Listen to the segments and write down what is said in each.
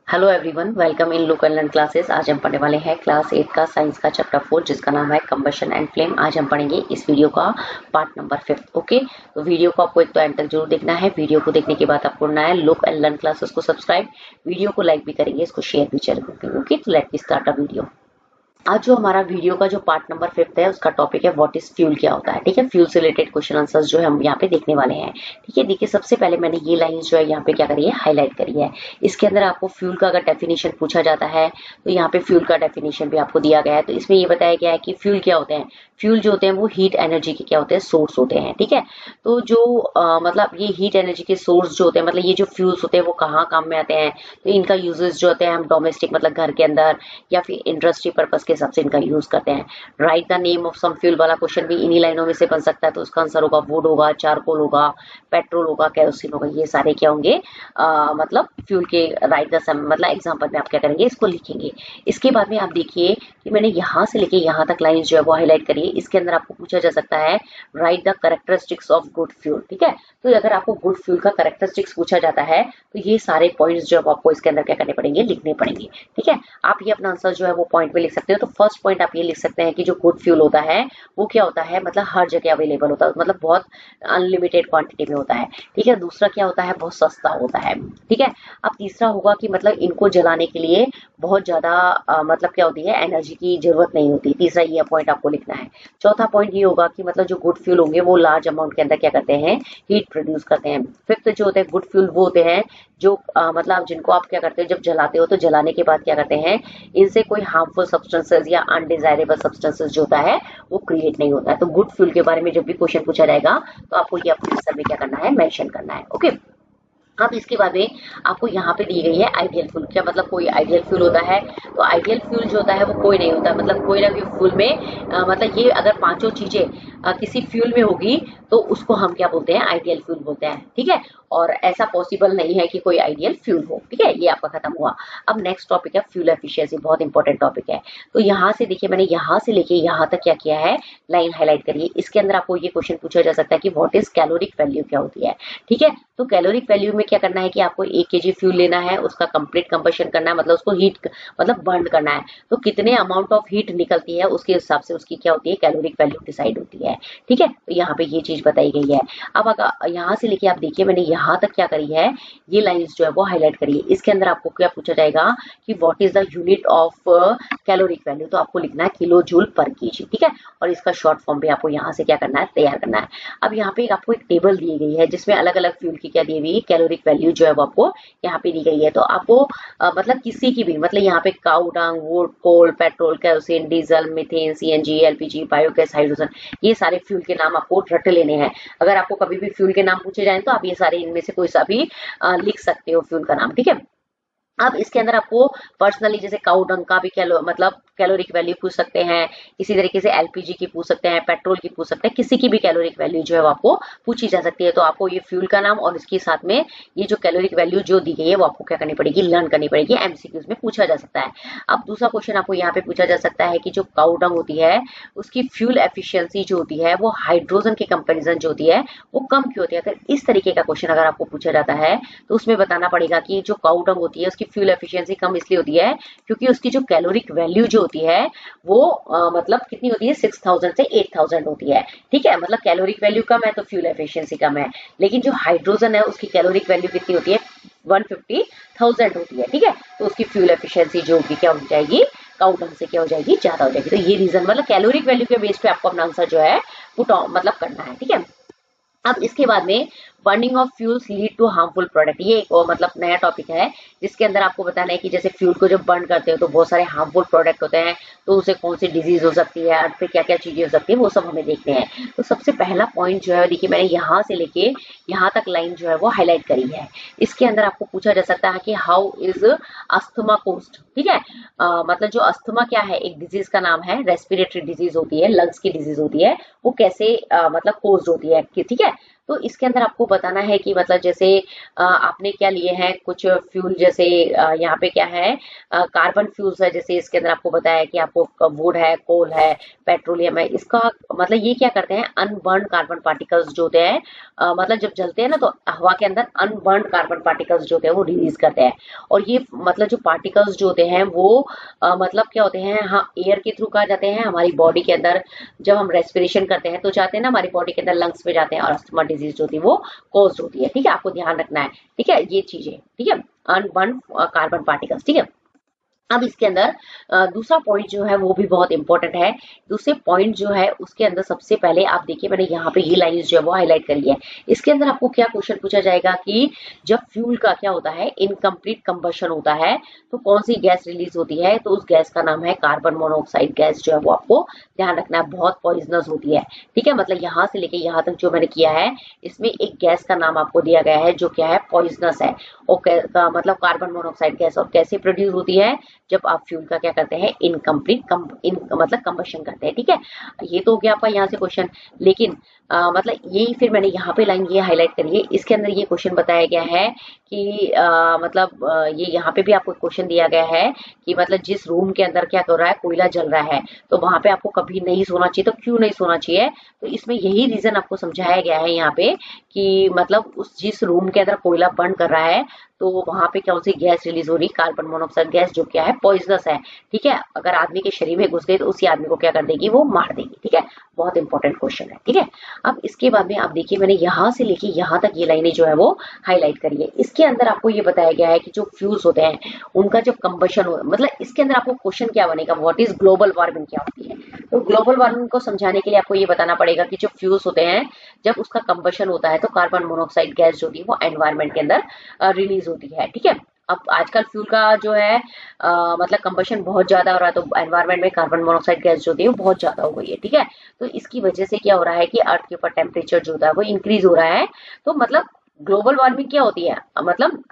Hello everyone, welcome in local learn classes. आज हम पढ़ने वाले हैं क्लास 8 का साइंस का चैप्टर 4 जिसका नाम है कंबशन एंड फ्लेम। आज हम पढ़ेंगे इस वीडियो का पार्ट नंबर 5। ओके, तो वीडियो को आपको एक तो एंड तक जरूर देखना है। वीडियो को देखने के बाद आपको करना है लोक एंड लर्न क्लासेस को सब्सक्राइब, वीडियो को लाइक भी करेंगे, इसको शेयर भी जरूर करेंगे। ओके, तो let me start a video. आज जो हमारा वीडियो का जो पार्ट नंबर 5 है उसका टॉपिक है व्हाट इज फ्यूल, क्या होता है। ठीक है, फ्यूल से रिलेटेड क्वेश्चन आंसर्स जो है हम यहाँ पे देखने वाले हैं। ठीक है, देखिए सबसे पहले मैंने ये लाइंस जो है यहाँ पे क्या करी है, हाईलाइट करी है। इसके अंदर आपको फ्यूल का अगर डेफिनेशन पूछा जाता है तो यहाँ पे फ्यूल का डेफिनेशन भी आपको दिया गया है। तो इसमें ये बताया गया है कि फ्यूल क्या होते हैं। फ्यूल जो होते हैं वो हीट एनर्जी के क्या होते हैं, सोर्स होते हैं। ठीक है, तो जो मतलब ये हीट एनर्जी के सोर्स जो होते हैं, मतलब ये जो फ्यूल्स होते हैं वो कहाँ काम में आते हैं। तो इनका यूजेस जो होते हैं हम डोमेस्टिक मतलब घर के अंदर या फिर इंडस्ट्री पर्पस के हिसाब से इनका यूज करते हैं। Write the name of some fuel वाला क्वेश्चन भी इन्हीं लाइनों में से बन सकता है। तो उसका आंसर होगा वुड होगा, चारकोल होगा, पेट्रोल होगा, केरोसिन होगा। ये सारे क्या होंगे, मतलब फ्यूल के राइट द सम मतलब एग्जांपल में आप क्या करेंगे, इसको लिखेंगे। इसके बाद में आप देखिए कि मैंने यहाँ से लेके यहाँ तक लाइन जो है वो हाईलाइट करिए। इसके अंदर आपको पूछा जा सकता है right the characteristics of good fuel. ठीक है, तो अगर आपको गुड फ्यूल का कैरेक्टरिस्टिक्स पूछा जाता है तो ये सारे पॉइंट्स जो है आपको इसके अंदर क्या करने पड़ेंगे, लिखने पड़ेंगे। ठीक है, आप ये अपना आंसर जो है वो पॉइंट में लिख सकते हो। तो फर्स्ट पॉइंट आप ये लिख सकते हैं कि जो गुड फ्यूल होता है वो क्या होता है, मतलब हर जगह अवेलेबल होता है, मतलब बहुत अनलिमिटेड क्वांटिटी में होता है। ठीक है, दूसरा क्या होता है, बहुत सस्ता होता है। ठीक है, अब तीसरा होगा कि मतलब इनको जलाने के लिए बहुत ज्यादा मतलब क्या होती है, एनर्जी की जरूरत नहीं होती। तीसरा ये पॉइंट आपको लिखना है। चौथा पॉइंट ये होगा कि मतलब जो गुड फ्यूल होंगे वो लार्ज अमाउंट के अंदर क्या करते हैं, हीट प्रोड्यूस करते हैं। फिफ्थ जो होते हैं गुड फ्यूल वो होते हैं जो मतलब जिनको आप क्या करते हो, जब जलाते हो तो जलाने के बाद क्या करते हैं, इनसे कोई हार्मफुल सब्सटेंसेस या अनडिजायरेबल सब्सटेंसेस जो होता है वो क्रिएट नहीं होता है। तो गुड फ्यूल के बारे में जब भी क्वेश्चन पूछा जाएगा तो आपको ये अपने आंसर में क्या करना है, मेंशन करना है। ओके, अब इसके बाद में आपको यहाँ पे दी गई है आइडियल फ्यूल। क्या मतलब कोई आइडियल फ्यूल होता है, तो आइडियल फ्यूल जो होता है वो कोई नहीं होता, मतलब कोई ना कोई फ्यूल में मतलब ये अगर पांचों चीजें किसी फ्यूल में होगी तो उसको हम क्या बोलते हैं, आइडियल फ्यूल बोलते हैं। ठीक है, और ऐसा पॉसिबल नहीं है कि कोई आइडियल फ्यूल हो। ठीक है, ये आपका खत्म हुआ। अब नेक्स्ट टॉपिक है फ्यूल एफिशिएंसी, बहुत इंपॉर्टेंट टॉपिक है। तो यहाँ से देखिए मैंने यहाँ से लेके यहाँ तक क्या किया है, लाइन हाईलाइट करिए। इसके अंदर आपको ये क्वेश्चन पूछा जा सकता है कि व्हाट इज कैलोरिक वैल्यू, क्या होती है। ठीक है, तो कैलोरिक वैल्यू में क्या करना है कि आपको 1 kg फ्यूल लेना है, उसका कंप्लीट कंबशन करना है, मतलब उसको हीट मतलब बर्न करना है। तो कितने अमाउंट ऑफ हीट निकलती है उसके हिसाब से उसकी क्या होती है, कैलोरिक वैल्यू डिसाइड होती है। ठीक है, तो यहाँ पे ये चीज बताई गई है। अब अगर यहाँ से लेके आप देखिए मैंने यहाँ तक क्या करी है, ये लाइंस जो है वो हाईलाइट करिए। इसके अंदर आपको क्या पूछा जाएगा कि what is the unit of caloric value, तो आपको लिखना है किलो जूल पर केजी। ठीक है, और इसका शॉर्ट फॉर्म भी आपको यहाँ से क्या करना है, तैयार करना है। अब यहाँ पे आपको एक टेबल दी गई है जिसमें अलग अलग फ्यूल की क्या दी हुई, कैलोरिक वैल्यू जो है वो आपको यहाँ पे दी गई है। तो आपको मतलब किसी की भी मतलब यहाँ पे cow dung, wood, coal, petrol, kerosene, diesel, methane, CNG, LPG, biogas, hydrogen, ये सारे फ्यूल के नाम आपको रट लेने हैं। अगर आपको कभी भी फ्यूल के नाम पूछे जाए तो आप ये सारे इनमें से कोई सा भी लिख सकते हो फ्यूल का नाम। ठीक है, अब इसके अंदर आपको पर्सनली जैसे काऊ डंग का भी मतलब कैलोरिक वैल्यू पूछ सकते हैं, इसी तरीके से एलपीजी की पूछ सकते हैं, पेट्रोल की पूछ सकते हैं, किसी की भी कैलोरिक वैल्यू जो है वो आपको पूछी जा सकती है। तो आपको ये फ्यूल का नाम और इसके साथ में ये जो कैलोरिक वैल्यू जो दी गई है वो आपको क्या करनी पड़ेगी, लर्न करनी पड़ेगी। एमसीक्यूज में पूछा जा सकता है। अब दूसरा क्वेश्चन आपको यहाँ पे पूछा जा सकता है कि जो काऊ डंग होती है उसकी फ्यूल एफिशिएंसी जो होती है वो हाइड्रोजन के कंपेरिजन जो होती है वो कम क्यों होती है। अगर इस तरीके का क्वेश्चन अगर आपको पूछा जाता है तो उसमें बताना पड़ेगा कि जो काऊ डंग होती है उसकी फ्यूल एफिशिएंसी कम इसलिए होती है क्योंकि उसकी जो कैलोरिक वैल्यू जो होती है वो मतलब कितनी होती है, 6000 से 8000 होती है। ठीक है, मतलब कैलोरिक वैल्यू कम है तो फ्यूल एफिशिएंसी कम है। लेकिन जो हाइड्रोजन है उसकी कैलोरिक वैल्यू कितनी होती है, 150,000 होती है। ठीक है, तो उसकी फ्यूल एफिशिएंसी जो होगी क्या हो जाएगी, काऊ डंग से क्या हो जाएगी, ज्यादा हो जाएगी। तो ये रीजन मतलब कैलोरिक वैल्यू के बेस पे आपको अपना आंसर जो है पुट मतलब करना है। ठीक है, अब इसके बाद में burning of fuels lead to harmful product, ये एक मतलब नया टॉपिक है जिसके अंदर आपको बताना है कि जैसे फ्यूल को जब बर्न करते हो तो बहुत सारे हार्मफुल प्रोडक्ट होते हैं, तो उसे कौन सी डिजीज हो सकती है और फिर क्या क्या चीजें हो सकती है वो सब हमें देखते हैं। तो सबसे पहला पॉइंट जो है देखिए मैंने यहाँ से लेके यहाँ तक लाइन जो है वो हाईलाइट करी है। इसके अंदर आपको पूछा जा सकता है कि हाउ इज अस्थमा कोज्ड। ठीक है, मतलब जो अस्थमा क्या है, एक डिजीज का नाम है, रेस्पिरेटरी डिजीज होती है, लंग्स की डिजीज होती है, वो कैसे मतलब कोज्ड होती है। ठीक है, तो इसके अंदर आपको बताना है कि मतलब जैसे आपने क्या लिए हैं कुछ फ्यूल, जैसे यहाँ पे क्या है कार्बन फ्यूल्स है, जैसे इसके अंदर आपको बताया है कि आपको वुड है, कोल है, पेट्रोलियम है। इसका मतलब ये क्या करते हैं, अनबर्न कार्बन पार्टिकल्स जो होते हैं मतलब जब जलते हैं ना तो हवा के अंदर अनबर्न कार्बन पार्टिकल्स जो होते हैं वो रिलीज करते हैं। और ये मतलब जो पार्टिकल्स जो होते हैं वो मतलब क्या होते हैं, हाँ एयर के थ्रू कहा जाते हैं हमारी बॉडी के अंदर। जब हम रेस्पिरेशन करते हैं तो जाते हैं ना हमारी बॉडी के अंदर, लंग्स में जाते हैं और अस्थमा डिजीज जो होती है वो कॉज होती है। ठीक है, आपको ध्यान रखना है। ठीक है, ये चीजें, ठीक है, अनबर्न कार्बन पार्टिकल्स। ठीक है, अब इसके अंदर दूसरा पॉइंट जो है वो भी बहुत इंपॉर्टेंट है। दूसरे पॉइंट जो है उसके अंदर सबसे पहले आप देखिए, मैंने यहाँ पे ये लाइंस जो है वो हाईलाइट करी है। इसके अंदर आपको क्या क्वेश्चन पूछा जाएगा कि जब फ्यूल का क्या होता है, इनकम्प्लीट कंबशन होता है तो कौन सी गैस रिलीज होती है, तो उस गैस का नाम है कार्बन मोनोऑक्साइड गैस। जो है वो आपको ध्यान रखना है, बहुत पॉइजनस होती है। ठीक है, मतलब यहाँ से लेके यहाँ तक जो मैंने किया है इसमें एक गैस का नाम आपको दिया गया है जो क्या है, पॉइजनस है। और मतलब कार्बन मोनोऑक्साइड गैस, और कैसे प्रोड्यूस होती है, जब आप फ्यूल का क्या करते हैं, इनकम्प्लीट मतलब कंबशन करते हैं। ठीक है, ये तो हो गया आपका यहाँ से क्वेश्चन। लेकिन मतलब यही फिर मैंने यहाँ पे लाइन ये हाईलाइट करी है, इसके अंदर ये क्वेश्चन बताया गया है कि मतलब ये यहाँ पे भी आपको क्वेश्चन दिया गया है कि मतलब जिस रूम के अंदर क्या कर रहा है, कोयला जल रहा है, तो वहां पे आपको कभी नहीं सोना चाहिए। तो क्यों नहीं सोना चाहिए, तो इसमें यही रीजन आपको समझाया गया है यहाँ पे कि मतलब उस जिस रूम के अंदर कोयला बर्न कर रहा है तो वहां पे कौन सी गैस रिलीज हो रही, कार्बन मोनोऑक्साइड गैस, जो क्या है पॉइजनस है। ठीक है, अगर आदमी के शरीर में घुस गई तो उसी आदमी को क्या कर देगी, वो मार देगी। ठीक है, बहुत इंपॉर्टेंट क्वेश्चन है। ठीक है, अब इसके बाद में आप देखिए, मैंने यहाँ से लेके यहाँ तक ये लाइनें जो है वो हाईलाइट करी है। इसके अंदर आपको ये बताया गया है कि जो फ्यूल्स होते हैं उनका जब कंबशन हो, मतलब इसके अंदर आपको क्वेश्चन क्या बनेगा, व्हाट इज ग्लोबल वार्मिंग क्या होती है। तो ग्लोबल वार्मिंग को समझाने के लिए आपको ये बताना पड़ेगा कि जो फ्यूल्स होते हैं जब उसका कंबशन होता है तो कार्बन मोनोऑक्साइड गैस जो होती है वो एनवायरमेंट के अंदर रिलीज होती है। ठीक है, अब आजकल फ्यूल का जो है मतलब कंबशन बहुत ज्यादा हो रहा है, तो एनवायरमेंट में कार्बन मोनोऑक्साइड गैस जो होती है वो बहुत ज्यादा हो गई है। ठीक है, तो इसकी वजह से क्या हो रहा है कि अर्थ के ऊपर टेम्परेचर जो होता है वो इंक्रीज हो रहा है। तो मतलब ग्लोबल वार्मिंग क्या होती है, मतलब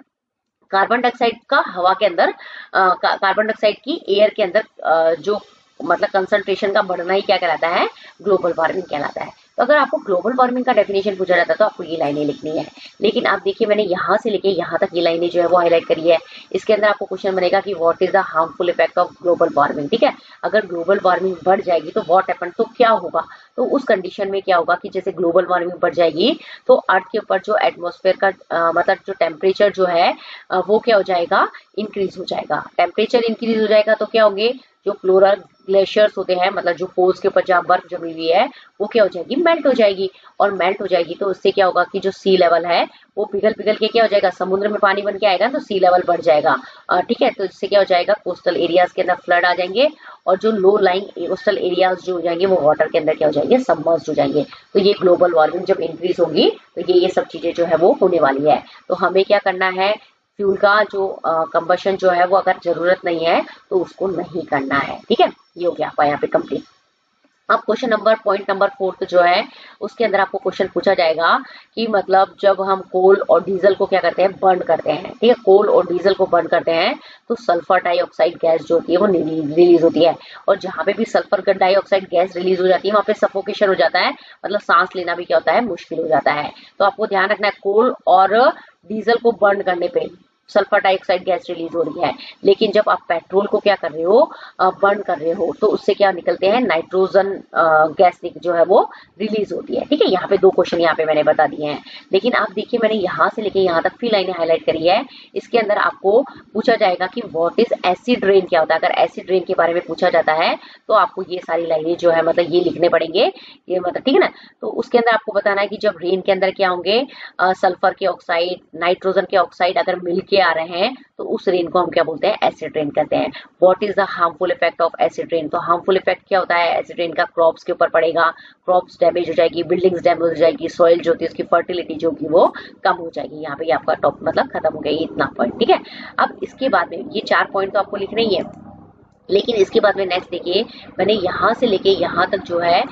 कार्बन डाइऑक्साइड का हवा के अंदर कार्बन डाइऑक्साइड की एयर के अंदर जो मतलब कंसंट्रेशन का बढ़ना ही क्या कहलाता है, ग्लोबल वार्मिंग कहलाता है। तो अगर आपको ग्लोबल वार्मिंग का डेफिनेशन पूछा जाता है तो आपको ये लाइनें लिखनी है। लेकिन आप देखिए, मैंने यहाँ से लेके यहाँ तक ये लाइनें जो है वो हाईलाइट करी है। इसके अंदर आपको क्वेश्चन बनेगा कि what is the harmful effect of global warming. ठीक है, अगर ग्लोबल वार्मिंग बढ़ जाएगी तो व्हाट हैपन, तो क्या होगा, तो उस कंडीशन में क्या होगा कि जैसे ग्लोबल वार्मिंग बढ़ जाएगी तो अर्थ के ऊपर जो एटमॉस्फेयर का मतलब जो टेम्परेचर जो है वो क्या हो जाएगा, इंक्रीज हो जाएगा। टेम्परेचर इंक्रीज हो जाएगा तो क्या होंगे, जो पोलर ग्लेशियर्स होते हैं, मतलब जो पोल्स के ऊपर जहाँ बर्फ जमी हुई है वो क्या हो जाएगी, मेल्ट हो जाएगी। और मेल्ट हो जाएगी तो उससे क्या होगा कि जो सी लेवल है वो पिघल पिघल के क्या हो जाएगा, समुद्र में पानी बन के आएगा तो सी लेवल बढ़ जाएगा। ठीक है, तो इससे क्या हो जाएगा, कोस्टल एरियाज के अंदर फ्लड आ जाएंगे और जो लो लाइंग कोस्टल एरियाज जो हो जाएंगे वो वाटर के अंदर क्या हो जाएंगे, सबमर्ज्ड हो जाएंगे। तो ये ग्लोबल वार्मिंग जब इंक्रीज होगी तो ये सब चीजें जो है वो होने वाली है। तो हमें क्या करना है, फ्यूल का जो कंबशन जो है वो अगर जरूरत नहीं है तो उसको नहीं करना है। ठीक है, ये हो गया आपका यहाँ पे कंप्लीट। अब क्वेश्चन नंबर पॉइंट नंबर 4 जो है उसके अंदर आपको क्वेश्चन पूछा जाएगा कि मतलब जब हम कोल और डीजल को क्या करते हैं, बर्न करते हैं। ठीक है, कोल और डीजल को बर्न करते हैं तो सल्फर डाइऑक्साइड गैस जो होती है वो रिलीज होती है। और जहां पे भी सल्फर डाइऑक्साइड गैस रिलीज हो जाती है वहां पे सफोकेशन हो जाता है, मतलब सांस लेना भी क्या होता है, मुश्किल हो जाता है। तो आपको ध्यान रखना है, कोल और डीजल को बर्न करने पे सल्फर डाइऑक्साइड गैस रिलीज हो रही है, लेकिन जब आप पेट्रोल को क्या कर रहे हो, बर्न कर रहे हो, तो उससे क्या निकलते हैं, नाइट्रोजन गैस जो है वो रिलीज होती है। ठीक है, यहाँ पे 2 क्वेश्चन यहाँ पे मैंने बता दिए हैं। लेकिन आप देखिए, मैंने यहाँ से लेके यहाँ तक 3 लाइनें हाईलाइट करी है। इसके अंदर आपको पूछा जाएगा कि व्हाट इज एसिड रेन क्या होता है। अगर एसिड रेन के बारे में पूछा जाता है तो आपको ये सारी लाइनें जो है मतलब ये लिखने पड़ेंगे, ये मतलब ठीक है ना। तो उसके अंदर आपको बताना है कि जब रेन के अंदर क्या होंगे, सल्फर के ऑक्साइड, नाइट्रोजन के ऑक्साइड अगर मिलके आ रहे हैं तो उस रेन को हम क्या बोलते हैं, एसिड रेन कहते हैं। What is the harmful effect of acid rain, तो हार्मफुल इफेक्ट क्या होता है एसिड रेन का, क्रॉप्स के ऊपर पड़ेगा, क्रॉप्स डैमेज हो जाएगी, बिल्डिंग्स डैमेज हो जाएगी, सॉइल जो होती है उसकी फर्टिलिटी जो होगी वो कम हो जाएगी। यहाँ पे आपका टॉप मतलब खत्म हो गया, इतना पॉइंट। ठीक है, अब इसके बाद में ये 4 पॉइंट तो आपको लिखने ही है। लेकिन इसके बाद में नेक्स्ट देखिए, मैंने यहाँ से लेके यहाँ तक जो है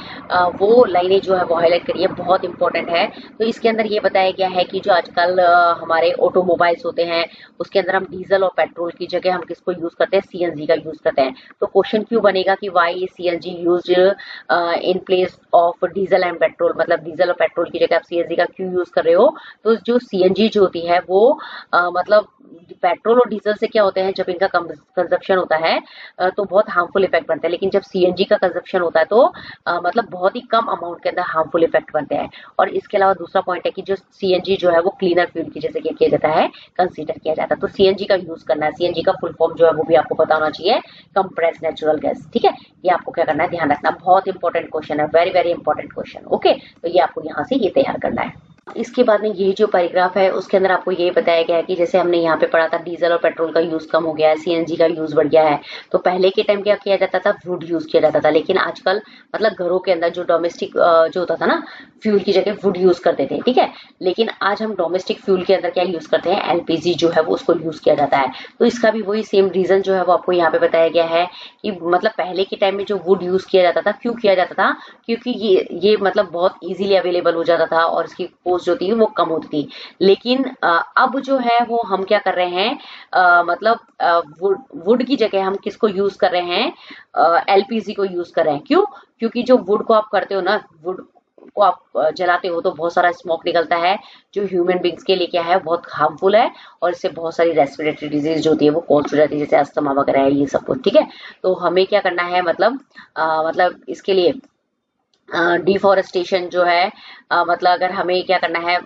वो लाइनें जो है वो हाईलाइट करी है, बहुत इंपॉर्टेंट है। तो इसके अंदर ये बताया गया है कि जो आजकल हमारे ऑटोमोबाइल्स होते हैं उसके अंदर हम डीजल और पेट्रोल की जगह हम किसको यूज करते हैं, सीएनजी का यूज करते हैं। तो क्वेश्चन क्यों बनेगा कि why is CNG used in place of diesel and petrol, मतलब डीजल और पेट्रोल की जगह आप सीएनजी का क्यों यूज कर रहे हो। तो जो सीएनजी जो होती है वो मतलब पेट्रोल और डीजल से क्या होते हैं, जब इनका कंजप्शन होता है तो बहुत हार्मफुल इफेक्ट बनता है, लेकिन जब सीएनजी का कंजप्शन होता है तो मतलब बहुत ही कम अमाउंट के अंदर हार्मफुल इफेक्ट बनते हैं। और इसके अलावा दूसरा पॉइंट है कि जो सीएनजी जो है वो क्लीनर फ्यूल की जैसे किया जाता है, कंसीडर किया जाता है। तो सीएनजी का यूज करना है, सीएनजी का फुल फॉर्म जो है वो भी आपको पता होना चाहिए, कंप्रेस नेचुरल गैस। ठीक है, ये आपको क्या करना है, ध्यान रखना, बहुत इंपॉर्टेंट क्वेश्चन है, very very important question. Okay, तो ये आपको यहाँ से ये तैयार करना है। इसके बाद में ये जो पैराग्राफ है उसके अंदर आपको ये बताया गया है कि जैसे हमने यहाँ पे पढ़ा था डीजल और पेट्रोल का यूज कम हो गया है, सीएनजी का यूज बढ़ गया है। तो पहले के टाइम क्या किया जाता था, वुड यूज किया जाता था, लेकिन आजकल मतलब घरों के अंदर जो डोमेस्टिक जो होता था ना, फ्यूल की जगह वुड यूज करते थे। ठीक है, लेकिन आज हम डोमेस्टिक फ्यूल के अंदर क्या यूज करते हैं, एलपीजी जो है वो उसको यूज किया जाता है। तो इसका भी वही सेम रीजन जो है वो आपको यहाँ पे बताया गया है कि मतलब पहले के टाइम में जो वुड यूज किया जाता था, क्यों किया जाता था, क्योंकि ये मतलब बहुत इजीली अवेलेबल हो जाता था और इसकी कॉस्ट जो थी वो कम होती थी। लेकिन अब जो है वो हम क्या कर रहे हैं, मतलब वुड की जगह हम किसको यूज कर रहे हैं, एलपीजी को यूज कर रहे हैं। क्यों, क्योंकि जो वुड को आप करते हो ना, वुड को आप जलाते हो तो बहुत सारा स्मोक निकलता है जो ह्यूमन बींग्स के लिए क्या है, बहुत हार्मफुल है, और इससे बहुत सारी रेस्पिरेटरी डिजीज जो होती है वो कॉज हो जाती है, जैसे अस्थमा वगैरह है, ये सब कुछ। ठीक है, तो हमें क्या करना है, मतलब इसके लिए डिफॉरेस्टेशन जो है, मतलब अगर हमें क्या करना है,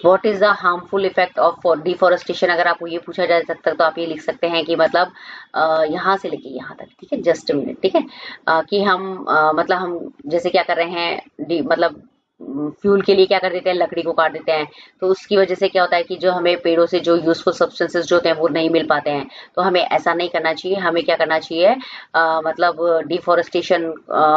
what is the harmful effect of deforestation, अगर आपको ये पूछा जा सकता है तो आप ये लिख सकते हैं कि मतलब यहाँ से लेके यहाँ तक। ठीक है, जस्ट मिनट। ठीक है, कि हम मतलब हम जैसे क्या कर रहे हैं, मतलब फ्यूल के लिए क्या कर देते हैं, लकड़ी को काट देते हैं। तो उसकी वजह से क्या होता है कि जो हमें पेड़ों से जो यूजफुल सब्सटेंसेस जो होते हैं वो नहीं मिल पाते हैं। तो हमें ऐसा नहीं करना चाहिए, हमें क्या करना चाहिए, मतलब डिफॉरेस्टेशन,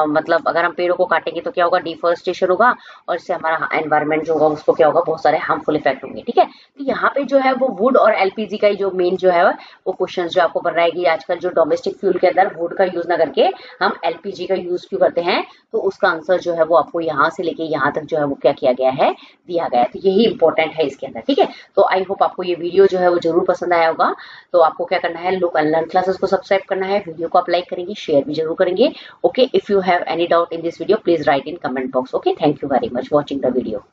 मतलब अगर हम पेड़ों को काटेंगे तो क्या होगा, डिफॉरेस्टेशन होगा, और इससे हमारा एनवायरमेंट जो होगा उसको क्या होगा, बहुत सारे हार्मफुल इफेक्ट होंगे। ठीक है, तो यहाँ पे जो है वो वुड और एलपीजी का जो मेन जो है वो क्वेश्चन जो आपको बन रहा है कि आजकल जो डोमेस्टिक फ्यूल के अंदर वुड का यूज ना करके हम एलपीजी का यूज क्यों करते हैं। तो उसका आंसर जो है वो आपको यहाँ से लेके यहाँ तक जो है वो क्या किया गया है, दिया गया है। तो यही इंपॉर्टेंट है इसके अंदर। ठीक है, तो आई होप आपको ये वीडियो जो है वो जरूर पसंद आया होगा। तो आपको क्या करना है, लुक एंड लर्न क्लासेस को सब्सक्राइब करना है, वीडियो को आप लाइक करेंगे, शेयर भी जरूर करेंगे। Okay, if you have any doubt in this video please right in comment box. Okay, thank you very much watching the video.